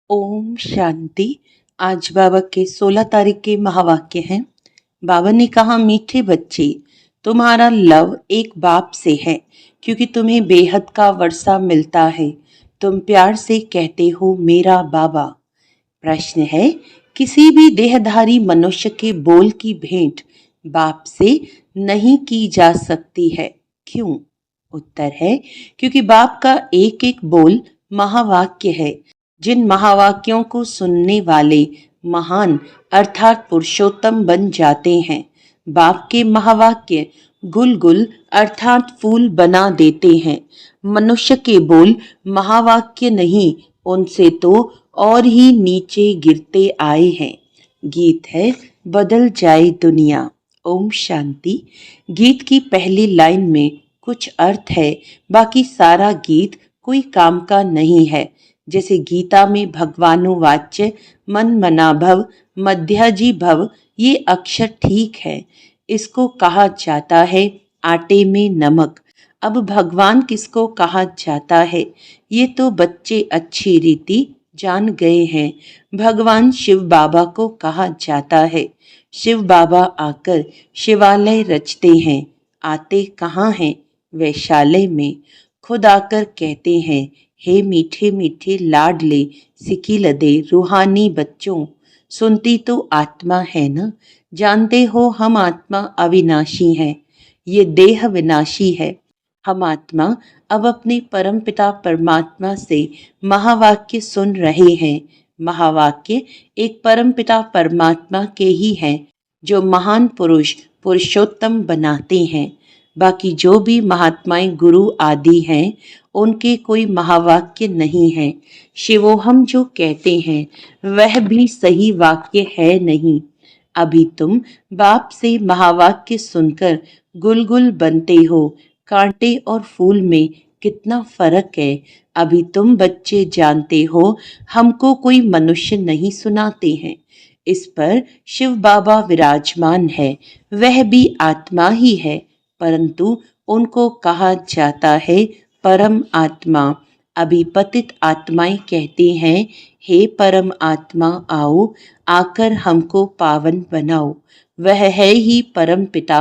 ओम शांति। आज बाबा के 16 तारीख के महावाक्य हैं। बाबा ने कहा, मीठे बच्चे, तुम्हारा लव एक बाप से है, क्योंकि तुम्हें बेहद का वर्षा मिलता है। तुम प्यार से कहते हो मेरा बाबा। प्रश्न है, किसी भी देहधारी मनुष्य के बोल की भेंट बाप से नहीं की जा सकती है। क्यों? उत्तर है, क्योंकि बाप का एक एक बोल महावाक्य है। जिन महावाक्यों को सुनने वाले महान अर्थात पुरुषोत्तम बन जाते हैं, बाप के महावाक्य गुल गुल अर्थात फूल बना देते हैं। मनुष्य के बोल महावाक्य नहीं, उनसे तो और ही नीचे गिरते आए हैं। गीत है, बदल जाए दुनिया। ओम शांति। गीत की पहली लाइन में कुछ अर्थ है, बाकी सारा गीत कोई काम का नहीं है। जैसे गीता में भगवानुवाच्य, मन मना भव, मध्याजी भव, ये अक्षर ठीक है। इसको कहा जाता है आटे में नमक। अब भगवान किसको कहा जाता है, ये तो बच्चे अच्छी रीति जान गए हैं। भगवान शिव बाबा को कहा जाता है। शिव बाबा आकर शिवालय रचते हैं। आते कहाँ हैं? वैशालय में। खुद आकर कहते हैं, हे मीठे मीठे लाडले सिकिलदे रूहानी बच्चों, सुनती तो आत्मा है ना। जानते हो हम आत्मा अविनाशी हैं, ये देह विनाशी है। हम आत्मा अब अपने परमपिता परमात्मा से महावाक्य सुन रहे हैं। महावाक्य एक परमपिता परमात्मा के ही हैं, जो महान पुरुष पुरुषोत्तम बनाते हैं। बाकी जो भी महात्माएं गुरु आदि हैं, उनके कोई महावाक्य नहीं है। शिवोहम जो कहते हैं, वह भी सही वाक्य है नहीं। अभी तुम बाप से महावाक्य सुनकर गुलगुल बनते हो। कांटे और फूल में कितना फर्क है। अभी तुम बच्चे जानते हो, हमको कोई मनुष्य नहीं सुनाते हैं। इस पर शिव बाबा विराजमान है, वह भी आत्मा ही है, परंतु उनको कहा जाता है परम आत्मा। अभी पतित आत्माएं कहती हैं, हे परम आत्मा आओ, आकर हमको पावन बनाओ। वह है ही परम पिता,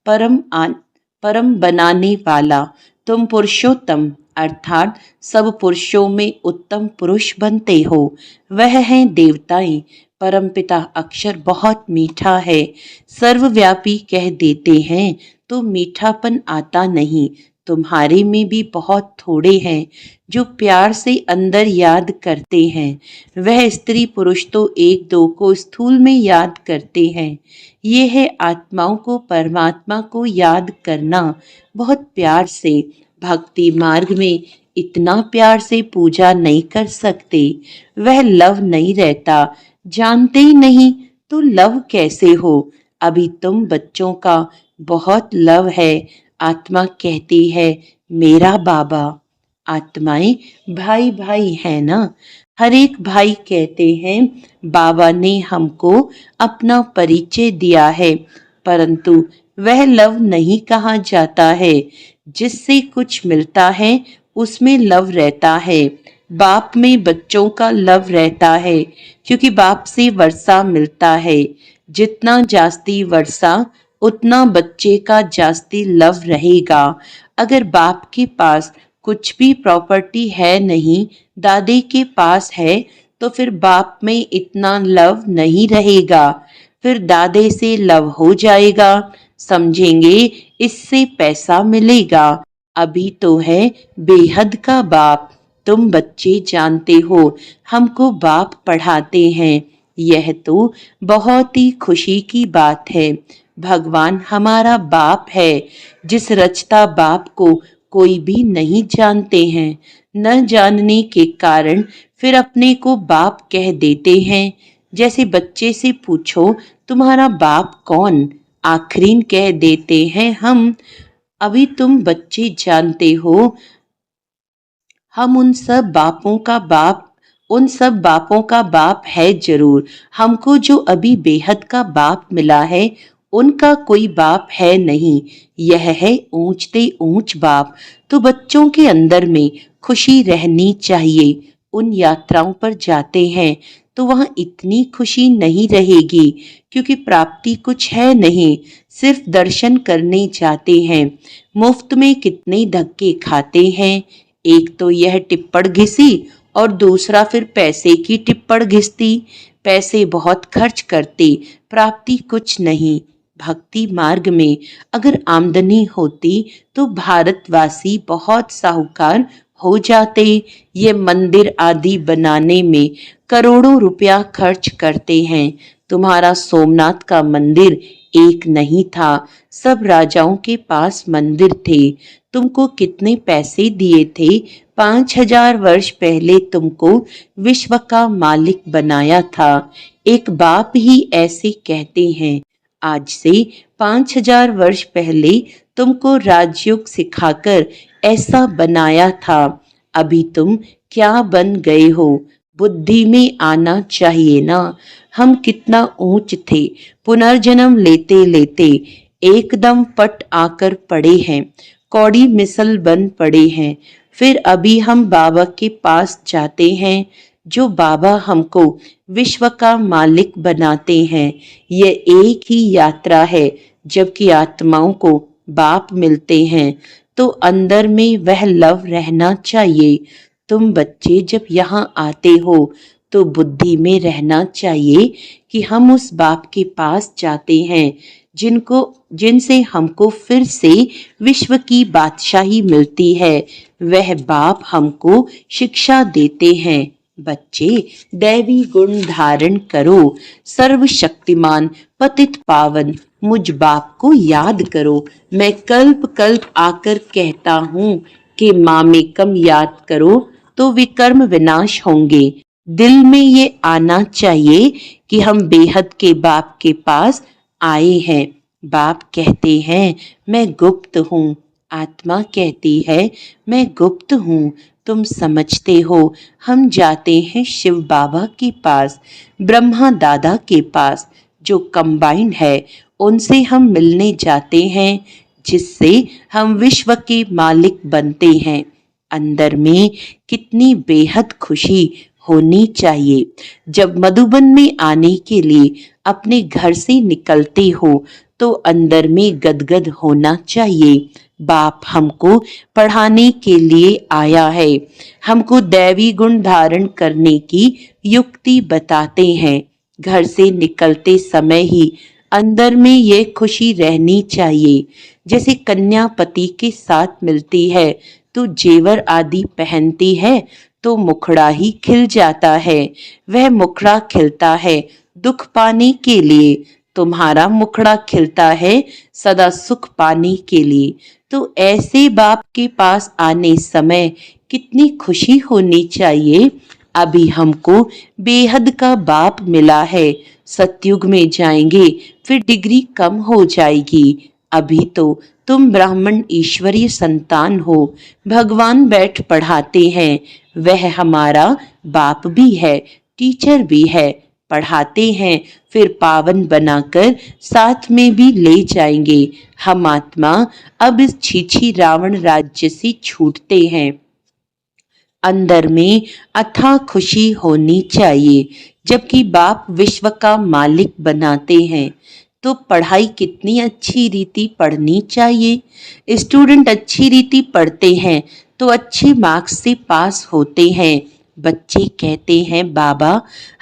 परम बनाने वाला। तुम पुरुषोत्तम अर्थात सब पुरुषों में उत्तम पुरुष बनते हो। वह हैं देवताएं। परमपिता अक्षर बहुत मीठा है। सर्वव्यापी कह देते हैं तो मीठापन आता नहीं। तुम्हारे में भी बहुत थोड़े हैं जो प्यार से अंदर याद करते हैं। वह स्त्री पुरुष तो एक दो को स्थूल में याद करते हैं। ये है आत्माओं को परमात्मा को याद करना बहुत प्यार से। भक्ति मार्ग में इतना प्यार से पूजा नहीं कर सकते। वह लव नहीं रहता। जानते ही नहीं तो लव कैसे हो। अभी तुम बच्चों का बहुत लव है। आत्मा कहती है मेरा बाबा। आत्माएं भाई भाई है ना। हर एक भाई कहते हैं बाबा ने हमको अपना परिचय दिया है, परंतु वह लव नहीं कहा जाता है। जिससे कुछ मिलता है उसमें लव रहता है। बाप में बच्चों का लव रहता है, क्योंकि बाप से वर्षा मिलता है। जितना जास्ती वर्षा उतना बच्चे का जास्ती लव रहेगा। अगर बाप के पास कुछ भी प्रॉपर्टी है नहीं, दादे के पास है, तो फिर बाप में इतना लव नहीं रहेगा। फिर दादे से लव हो जाएगा, समझेंगे इससे पैसा मिलेगा। अभी तो है बेहद का बाप। तुम बच्चे जानते हो हमको बाप पढ़ाते हैं। यह तो बहुत ही खुशी की बात है। भगवान हमारा बाप है। जिस रचता बाप को कोई भी नहीं जानते हैं, न जानने के कारण फिर अपने को बाप कह देते हैं। जैसे बच्चे से पूछो तुम्हारा बाप कौन, आखरीन कह देते हैं हम। अभी तुम बच्चे जानते हो हम उन सब बापों का बाप है जरूर। हमको जो अभी बेहद का बाप मिला है, उनका कोई बाप है नहीं। यह है ऊंचते ऊंच बाप। तो बच्चों के अंदर में खुशी रहनी चाहिए। उन यात्राओं पर जाते हैं तो वहाँ इतनी खुशी नहीं रहेगी, क्योंकि प्राप्ति कुछ है नहीं, सिर्फ दर्शन करने जाते हैं। मुफ्त में कितने धक्के खाते हैं, एक तो यह टिप्पण घिसी और दूसरा फिर पैसे की टिप्पण घिसती। पैसे बहुत खर्च करते, प्राप्ति कुछ नहीं। भक्ति मार्ग में अगर आमदनी होती तो भारतवासी बहुत साहूकार हो जाते। ये मंदिर आदि बनाने में करोड़ों रुपया खर्च करते हैं। तुम्हारा सोमनाथ का मंदिर एक नहीं था, सब राजाओं के पास मंदिर थे। तुमको कितने पैसे दिए थे? 5,000 वर्ष पहले तुमको विश्व का मालिक बनाया था। एक बाप ही ऐसे कहते हैं। आज से 5,000 वर्ष पहले तुमको राजयोग सिखाकर ऐसा बनाया था। अभी तुम क्या बन गए हो? बुद्धि में आना चाहिए ना। हम कितना ऊंच थे, पुनर्जन्म लेते लेते एकदम पट आकर पड़े हैं, कौड़ी मिसल बन पड़े हैं। फिर अभी हम बाबा के पास जाते हैं, जो बाबा हमको विश्व का मालिक बनाते हैं। ये एक ही यात्रा है। जबकि आत्माओं को बाप मिलते हैं तो अंदर में वह लव रहना चाहिए। तुम बच्चे जब यहाँ आते हो तो बुद्धि में रहना चाहिए कि हम उस बाप के पास जाते हैं जिनसे हमको फिर से विश्व की बादशाही मिलती है। वह बाप हमको शिक्षा देते हैं। बच्चे, दैवी गुण धारण करो, सर्वशक्तिमान पतित पावन मुझ बाप को याद करो। मैं कल्प कल्प आकर कहता हूँ कि मामेकम याद करो तो विकर्म विनाश होंगे। दिल में ये आना चाहिए कि हम बेहद के बाप के पास आए हैं। बाप कहते हैं मैं गुप्त हूँ, आत्मा कहती है मैं गुप्त हूँ। तुम समझते हो। हम जाते हैं शिव बाबा के पास, ब्रह्मा दादा के पास, जो कंबाइंड है, उनसे हम मिलने जाते हैं, जिससे हम विश्व के मालिक बनते हैं। अंदर में कितनी बेहद खुशी होनी चाहिए। जब मधुबन में आने के लिए अपने घर से निकलते हो तो अंदर में गदगद होना चाहिए। बाप हमको पढ़ाने के लिए आया है, हमको दैवी गुण धारण करने की युक्ति बताते हैं। घर से निकलते समय ही अंदर में ये खुशी रहनी चाहिए। जैसे कन्या पति के साथ मिलती है तो जेवर आदि पहनती है तो मुखड़ा ही खिल जाता है। वह मुखड़ा खिलता है दुख पाने के लिए। तुम्हारा मुखड़ा खिलता है सदा सुख पाने के लिए। तो ऐसे बाप के पास आने समय कितनी खुशी होनी चाहिए। अभी हमको बेहद का बाप मिला है। सतयुग में जाएंगे फिर डिग्री कम हो जाएगी। अभी तो तुम ब्राह्मण ईश्वरीय संतान हो। भगवान बैठ पढ़ाते हैं। वह हमारा बाप भी है, टीचर भी है। पढ़ाते हैं फिर पावन बनाकर साथ में भी ले जाएंगे। हम आत्मा अब इस छीछी रावण राज्य से छूटते हैं। अंदर में अथाह खुशी होनी चाहिए। जबकि बाप विश्व का मालिक बनाते हैं तो पढ़ाई कितनी अच्छी रीति पढ़नी चाहिए। स्टूडेंट अच्छी रीति पढ़ते हैं तो अच्छे मार्क्स से पास होते हैं। बच्चे कहते हैं बाबा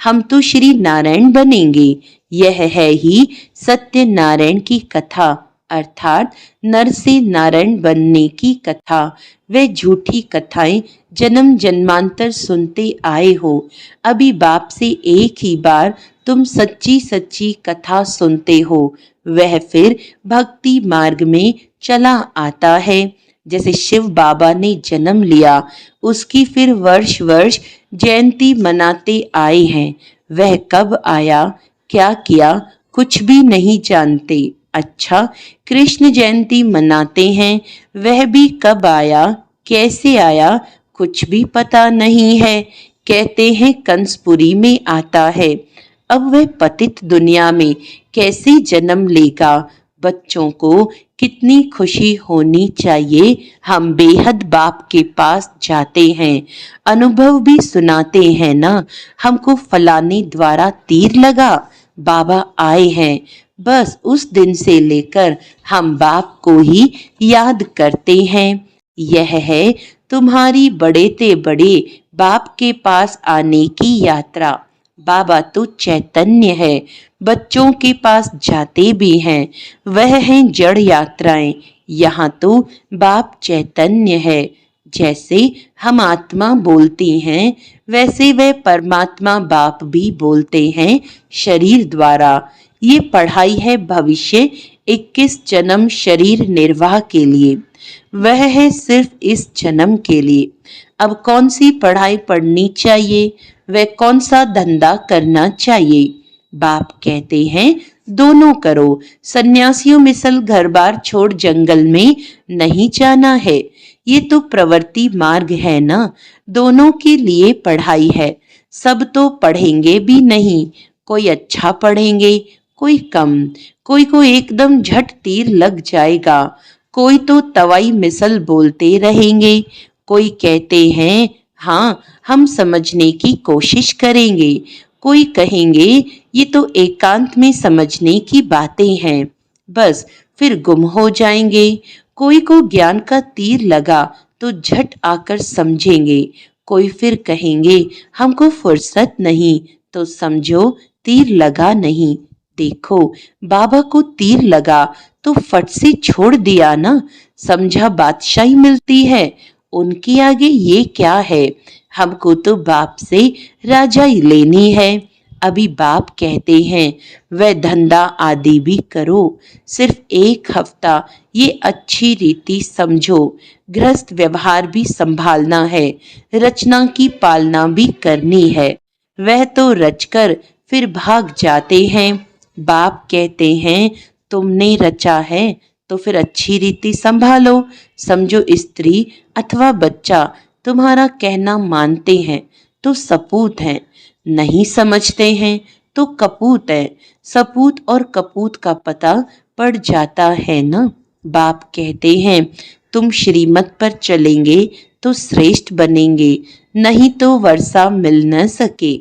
हम तो श्री नारायण बनेंगे। यह है ही सत्य नारायण की कथा, अर्थात नर से नारायण बनने की कथा। वे झूठी कथाएं जन्म जन्मांतर सुनते आए हो। अभी बाप से एक ही बार तुम सच्ची सच्ची कथा सुनते हो, वह फिर भक्ति मार्ग में चला आता है। जैसे शिव बाबा ने जन्म लिया, उसकी फिर वर्ष वर्ष जयंती मनाते आए हैं। वह कब आया, क्या किया, कुछ भी नहीं जानते। अच्छा, कृष्ण जयंती मनाते हैं, वह भी कब आया, कैसे आया, कुछ भी पता नहीं है। कहते हैं कंसपुरी में आता है। अब वह पतित दुनिया में कैसे जन्म लेगा, बच्चों को कितनी खुशी होनी चाहिए, हम बेहद बाप के पास जाते हैं, अनुभव भी सुनाते हैं ना, हमको फलाने द्वारा तीर लगा, बाबा आए हैं। बस उस दिन से लेकर हम बाप को ही याद करते हैं। यह है तुम्हारी बड़े ते बड़े बाप के पास आने की यात्रा। बाबा तो चैतन्य है, बच्चों के पास जाते भी हैं, वह हैं जड़ यात्राएं। यहाँ तो बाप चैतन्य है। जैसे हम आत्मा बोलती हैं, वैसे वह परमात्मा बाप भी बोलते हैं शरीर द्वारा। ये पढ़ाई है भविष्य 21 जन्म शरीर निर्वाह के लिए, वह है सिर्फ इस जन्म के लिए। अब कौन सी पढ़ाई पढ़नी चाहिए, वह कौन सा धंधा करना चाहिए? बाप कहते हैं दोनों करो। सन्यासियों मिसल घर बार छोड़ जंगल में नहीं जाना है। ये तो प्रवृत्ति मार्ग है ना, दोनों के लिए पढ़ाई है। सब तो पढ़ेंगे भी नहीं, कोई अच्छा पढ़ेंगे, कोई कम, कोई को एकदम झट तीर लग जाएगा, कोई तो तवाई मिसल बोलते रहेंगे, कोई कहते हैं हाँ हम समझने की कोशिश करेंगे, कोई कहेंगे ये तो एकांत में समझने की बातें हैं, बस फिर गुम हो जाएंगे। कोई को ज्ञान का तीर लगा तो झट आकर समझेंगे, कोई फिर कहेंगे हमको फुर्सत नहीं, तो समझो तीर लगा नहीं। देखो बाबा को तीर लगा तो फट से छोड़ दिया ना, समझा बादशाही मिलती है, उनके आगे ये क्या है, हमको तो बाप से राजाई लेनी है। अभी बाप कहते हैं वह धंधा आदि भी करो, सिर्फ 1 हफ्ता ये अच्छी रीति समझो, गृहस्थ व्यवहार भी संभालना है, रचना की पालना भी करनी है। वह तो रचकर फिर भाग जाते हैं। बाप कहते हैं तुमने रचा है तो फिर अच्छी रीति संभालो। समझो स्त्री अथवा बच्चा तुम्हारा कहना मानते हैं तो सपूत हैं, नहीं समझते हैं तो कपूत है। सपूत और कपूत का पता पड़ जाता है ना। बाप कहते हैं तुम श्रीमत पर चलेंगे तो श्रेष्ठ बनेंगे, नहीं तो वर्षा मिल न सके।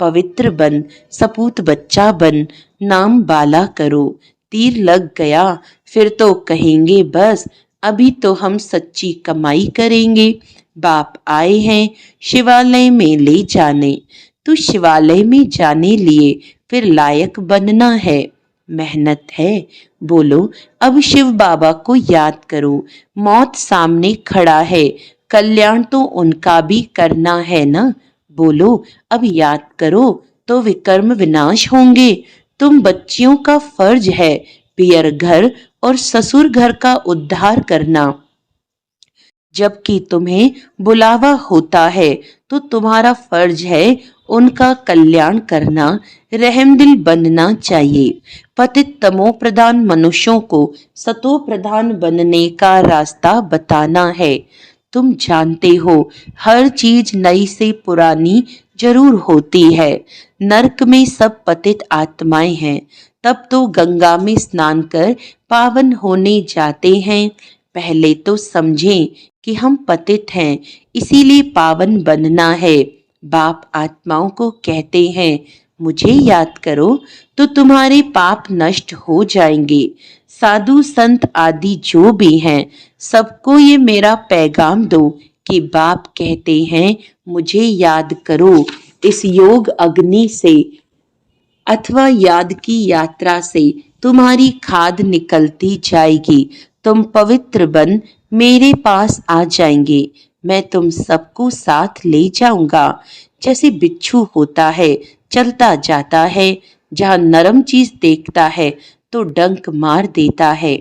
पवित्र बन, सपूत बच्चा बन, नाम बाला करो। तीर लग गया फिर तो कहेंगे बस अभी तो हम सच्ची कमाई करेंगे। बाप आए हैं शिवालय में ले जाने, तो शिवालय में जाने लिए फिर लायक बनना है, मेहनत है। बोलो अब शिव बाबा को याद करो, मौत सामने खड़ा है, कल्याण तो उनका भी करना है ना। बोलो अब याद करो तो विकर्म विनाश होंगे। तुम बच्चियों का फर्ज है पियर घर और ससुर घर का उद्धार करना। जबकि तुम्हें बुलावा होता है तो तुम्हारा फर्ज है उनका कल्याण करना, रहमदिल बनना चाहिए। पतित तमो प्रधान मनुष्यों को सतो प्रधान बनने का रास्ता बताना है। तुम जानते हो हर चीज नई से पुरानी जरूर होती है। नरक में सब पतित आत्माएं हैं, तब तो गंगा में स्नान कर पावन होने जाते हैं। पहले तो समझें कि हम पतित हैं, इसीलिए पावन बनना है। बाप आत्माओं को कहते हैं मुझे याद करो तो तुम्हारे पाप नष्ट हो जाएंगे। साधु संत आदि जो भी हैं सबको ये मेरा पैगाम दो कि बाप कहते हैं मुझे याद करो। इस योग अग्नि से अथवा याद की यात्रा से तुम्हारी खाद निकलती जाएगी, तुम पवित्र बन मेरे पास आ जाएंगे, मैं तुम सबको साथ ले जाऊंगा। जैसे बिच्छू होता है चलता जाता है, जहाँ नरम चीज देखता है तो डंक मार देता है,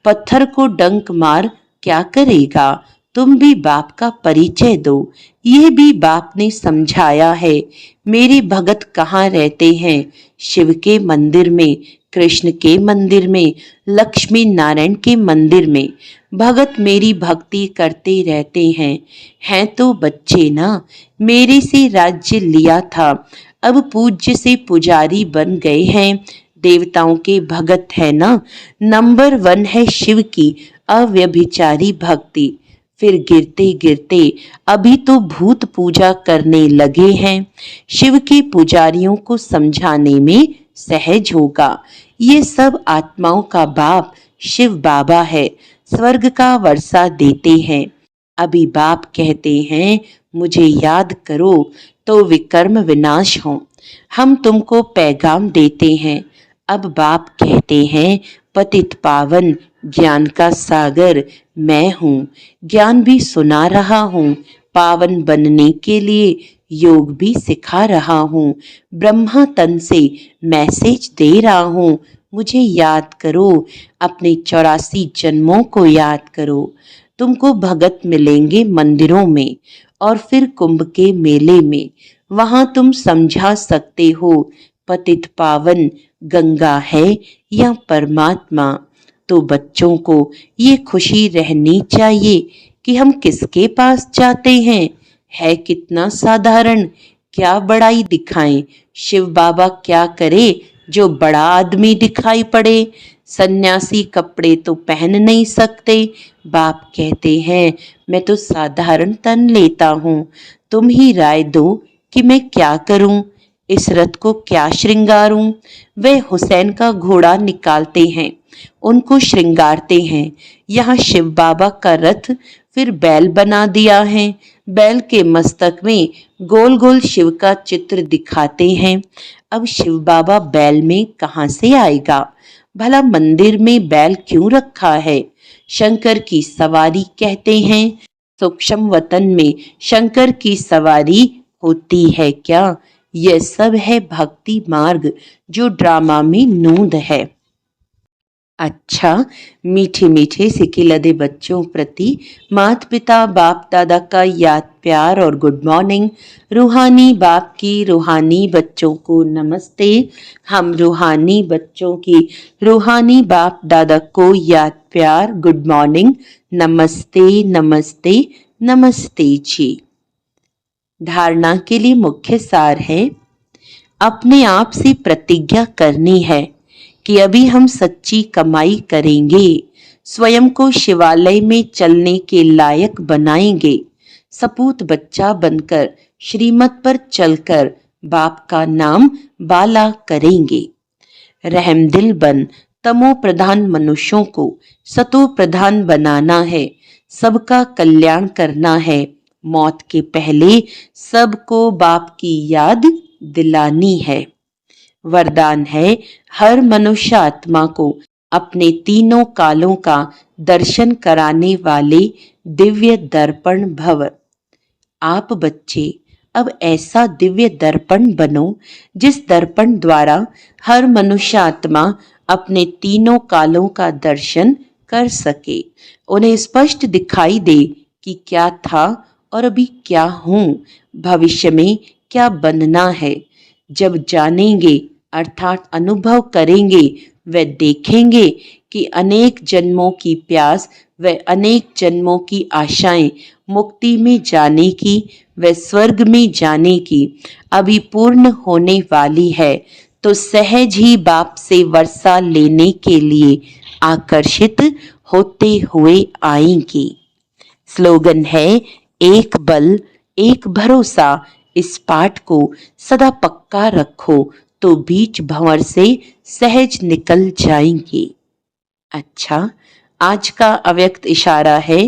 पत्थर को डंक मार क्या करेगा। तुम भी बाप का परिचय दो, यह भी बाप ने समझाया है। मेरे भगत कहाँ रहते हैं, शिव के मंदिर में, कृष्ण के मंदिर में, लक्ष्मी नारायण के मंदिर में। भगत मेरी भक्ति करते रहते हैं तो बच्चे ना। मेरे से राज्य लिया था, अब पूज्य से पुजारी बन गए हैं। देवताओं के भगत है ना। नंबर 1 है शिव की अव्यभिचारी भक्ति। फिर गिरते गिरते अभी तो भूत पूजा करने लगे हैं। शिव के पुजारियों को समझाने में सहज होगा। ये सब आत्माओं का बाप शिव बाबा है, स्वर्ग का वर्षा देते हैं। अभी बाप कहते हैं मुझे याद करो तो विकर्म विनाश हो। हम तुमको पैगाम देते हैं। अब बाप कहते हैं पतित पावन ज्ञान का सागर मैं हूँ, ज्ञान भी सुना रहा हूँ, पावन बनने के लिए योग भी सिखा रहा हूँ, ब्रह्मा तन से मैसेज दे रहा हूँ। मुझे याद करो, अपने 84 जन्मों को याद करो। तुमको भगत मिलेंगे मंदिरों में और फिर कुंभ के मेले में। वहां तुम समझा सकते हो पतित पावन गंगा है या परमात्मा। तो बच्चों को ये खुशी रहनी चाहिए कि हम किसके पास जाते हैं। है कितना साधारण, क्या बड़ाई दिखाएं। शिव बाबा क्या करे जो बड़ा आदमी दिखाई पड़े। सन्यासी कपड़े तो पहन नहीं सकते। बाप कहते हैं मैं तो साधारण तन लेता हूँ, तुम ही राय दो कि मैं क्या करूं, इस रथ को क्या श्रृंगारूं। वे हुसैन का घोड़ा निकालते हैं, उनको श्रृंगारते हैं। यहाँ शिव बाबा का रथ फिर बैल बना दिया है। बैल के मस्तक में गोल गोल शिव का चित्र दिखाते हैं। अब शिव बाबा बैल में कहाँ से आएगा। भला मंदिर में बैल क्यों रखा है। शंकर की सवारी कहते हैं। सूक्ष्म वतन में शंकर की सवारी होती है क्या। यह सब है भक्ति मार्ग जो ड्रामा में नूंद है। अच्छा, मीठे मीठे सिकिलदे बच्चों प्रति माता पिता बाप दादा का याद प्यार और गुड मॉर्निंग। रूहानी बाप की रूहानी बच्चों को नमस्ते। हम रूहानी बच्चों की रूहानी बाप दादा को याद प्यार गुड मॉर्निंग, नमस्ते नमस्ते नमस्ते जी। धारणा के लिए मुख्य सार है, अपने आप से प्रतिज्ञा करनी है कि अभी हम सच्ची कमाई करेंगे, स्वयं को शिवालय में चलने के लायक बनाएंगे, सपूत बच्चा बनकर श्रीमत पर चलकर बाप का नाम बाला करेंगे। रहमदिल बन तमो प्रधान मनुष्यों को सतो प्रधान बनाना है, सबका कल्याण करना है। मौत के पहले सबको बाप की याद दिलानी है। वरदान है, हर मनुष्य आत्मा को अपने तीनों कालों का दर्शन कराने वाले दिव्य दर्पण भव। आप बच्चे अब ऐसा दिव्य दर्पण बनो जिस दर्पण द्वारा हर मनुष्य आत्मा अपने तीनों कालों का दर्शन कर सके, उन्हें स्पष्ट दिखाई दे कि क्या था और अभी क्या हूँ, भविष्य में क्या बनना है। जब जानेंगे अर्थात अनुभव करेंगे व देखेंगे कि अनेक जन्मों की प्यास व अनेक जन्मों की आशाएं मुक्ति में जाने की व स्वर्ग में जाने की अभी पूर्ण होने वाली है, तो सहज ही बाप से वर्षा लेने के लिए आकर्षित होते हुए आएंगी। स्लोगन है, एक बल एक भरोसा। इस पाठ को सदा पक्का रखो तो बीच भंवर से सहज निकल जाएंगे। अच्छा, आज का अव्यक्त इशारा है,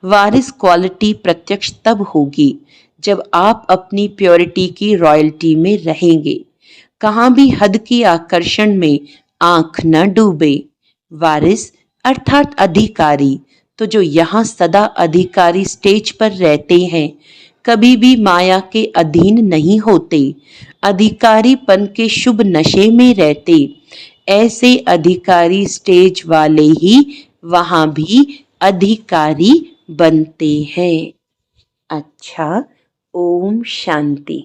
वारिस क्वालिटी प्रत्यक्ष तब होगी जब आप अपनी प्योरिटी की रॉयल्टी में रहेंगे। कहाँ भी हद की आकर्षण में आंख न डूबे। वारिस अर्थात अधिकारी, तो जो यहाँ सदा अधिकारी स्टेज पर रहते हैं कभी भी माया के अधीन नहीं होते, अधिकारीपन के शुभ नशे में रहते। ऐसे अधिकारी स्टेज वाले ही वहां भी अधिकारी बनते हैं। अच्छा, ओम शांति।